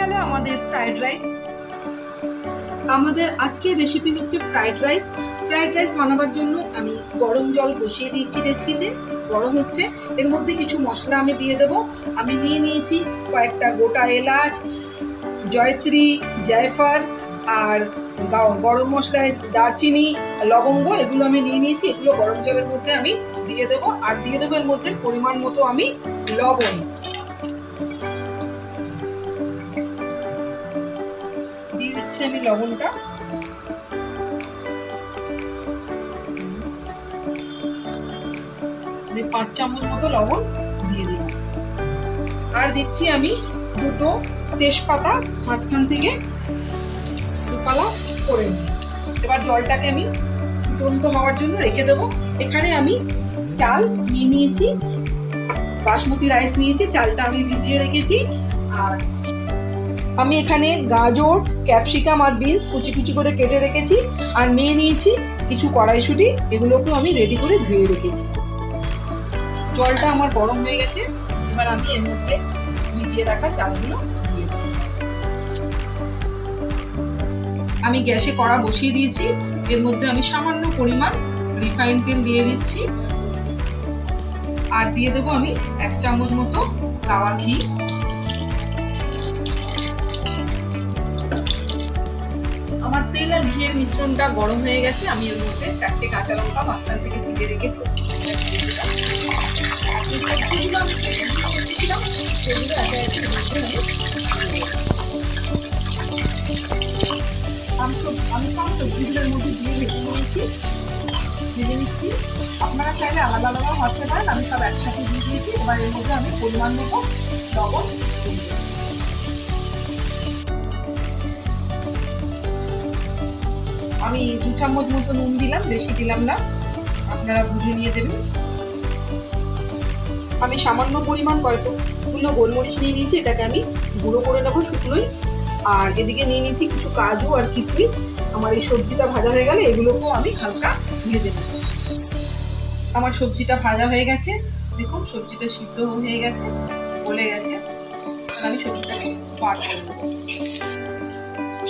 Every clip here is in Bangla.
গেল আমাদের ফ্রাইড রাইস। আমাদের আজকের রেসিপি হচ্ছে ফ্রাইড রাইস। ফ্রাইড রাইস বানাবার জন্য আমি গরম জল বসিয়ে দিয়েছি ডেচকিতে, গরম হচ্ছে। এর মধ্যে কিছু মশলা আমি দিয়ে দেবো। আমি নিয়ে নিয়েছি কয়েকটা গোটা এলাচ, জয়ত্রী, জায়ফল আর গরম মশলায় দারচিনি, লবঙ্গ, এগুলো আমি নিয়ে নিয়েছি। এগুলো গরম জলের মধ্যে আমি দিয়ে দেবো। আর দিয়ে দেবো এর মধ্যে পরিমাণ মতো আমি লবণ দিয়ে দিচ্ছি। আমি লবণটা আমি 5 চামচ মতো লবণ দিয়ে দিলাম। আর দিচ্ছি আমি দুটো তেজপাতা মাঝখান থেকে দুপালা করে নিই। এবার জলটাকে আমি ফুটন্ত হওয়ার জন্য রেখে দেবো। এখানে আমি চাল নিয়ে নিয়েছি, বাসমতি রাইস নিয়েছি, চালটা আমি ভিজিয়ে রেখেছি। আর আমি এখানে গাজর, ক্যাপসিকাম আর বিনস কুচি কুচি করে কেটে রেখেছি। আর নিয়ে নিয়েছি কিছু কড়াইশুঁটি, এগুলোকেও আমি রেডি করে ধুয়ে রেখেছি। জলটা আমার গরম হয়ে গেছে। এবার আমি এর মধ্যে ভিজিয়ে রাখা চালগুলো দিয়ে দেব। আমি গ্যাসে কড়া বসিয়ে দিয়েছি। এর মধ্যে আমি সামান্য পরিমাণ রিফাইন তেল দিয়ে দিচ্ছি। আর দিয়ে দেবো আমি 1 চামচ মতো গাওয়া ঘি। আমার তেল আর ঘিয়ের মিশ্রণটা গরম হয়ে গেছে। আমি এর মধ্যে 4টে কাঁচা লঙ্কা মাঝখান থেকে চিড়ে রেখেছি। আমি সব সবজিগুলোর মধ্যে দিয়ে ভেজে নিচ্ছি। আপনারা চাইলে আলাদা আলাদা ভাজতে পারেন, আমি সব একসাথে দিয়ে দিয়েছি। এবার এর মধ্যে আমি পরিমাণ মতো লবণ আমি 2 চামচ মতো নুন দিলাম, বেশি দিলাম না, আপনারা বুঝে নিয়ে দেবেন। আমি সামান্য পরিমাণ কয়েকগুলো গোলমরিচ নিয়ে নিয়েছি, এটাকে আমি গুঁড়ো করে নেবো শুকনোই। আর এদিকে নিয়ে নিয়েছি কিছু কাজু আর কিশমিশ। আমার এই সবজিটা ভাজা হয়ে গেলে এগুলোকেও আমি হালকা ভেজে নেব। আমার সবজিটা ভাজা হয়ে গেছে, দেখুন সবজিটা সিদ্ধ হয়ে গেছে, গলে গেছে। আমি সবজিটাকে বার করে নেব।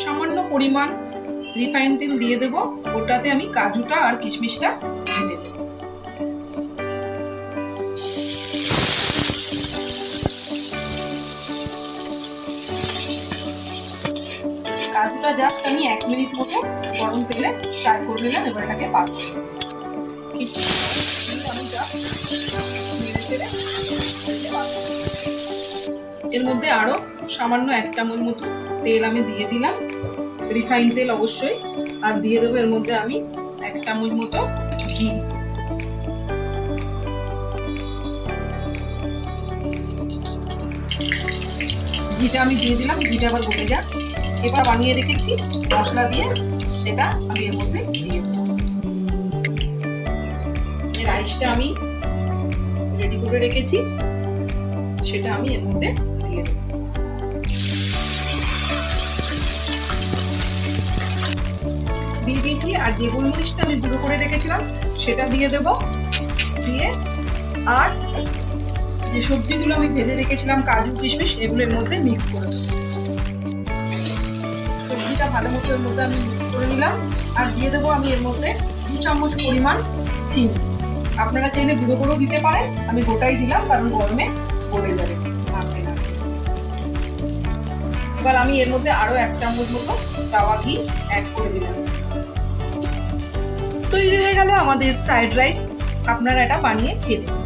সামান্য পরিমাণ রিফাইন তেল দিয়ে দেবো, ওটাতে আমি কাজুটা আর কিশমিশটা ভেজে দেবো। কাজুটা জাস্ট আমি 1 মিনিট মতো গরম তেলে ফ্রাই করে নিলাম। এবার এটাকে পাক এর মধ্যে আরো সামান্য 1 চামচ মতো তেল আমি দিয়ে দিলাম, রিফাইন তেল অবশ্যই। আর দিয়ে দেবো এর মধ্যে আমি 1 চামচ মতো ঘি। ঘিটা আমি দিয়ে দিলাম, ঘিটা আবার গলে যাক। এবার বানিয়ে রেখেছি মশলা দিয়ে, সেটা আমি এর মধ্যে দিয়ে দেবো। রাইসটা আমি রেডি করে রেখেছি, সেটা আমি এর মধ্যে দিয়ে দেবো। দিয়ে দিয়েছি। আর যে গোলমরিচটা আমি গুঁড়ো করে রেখেছিলাম সেটা দিয়ে দেবো। দিয়ে আর যে সবজিগুলো আমি ভেজে রেখেছিলাম কাজু কিশমিশ, এগুলোর মধ্যে মিক্স করে দেবো। সবজিটা ভালো মতো এর মধ্যে আমি মিক্স করে নিলাম। আর দিয়ে দেবো আমি এর মধ্যে 2 চামচ পরিমাণ চিনি। আপনারা চাইলে গুঁড়ো করেও দিতে পারেন, আমি গোটাই দিলাম কারণ গরমে পড়ে যাবে। এবার আমি এর মধ্যে আরো 1 চামচ মতো গাওয়া ঘি অ্যাড করে দিলাম। তৈরি হয়ে গেল আমাদের ফ্রাইড রাইস। আপনারা এটা বানিয়ে খেয়ে দেখুন।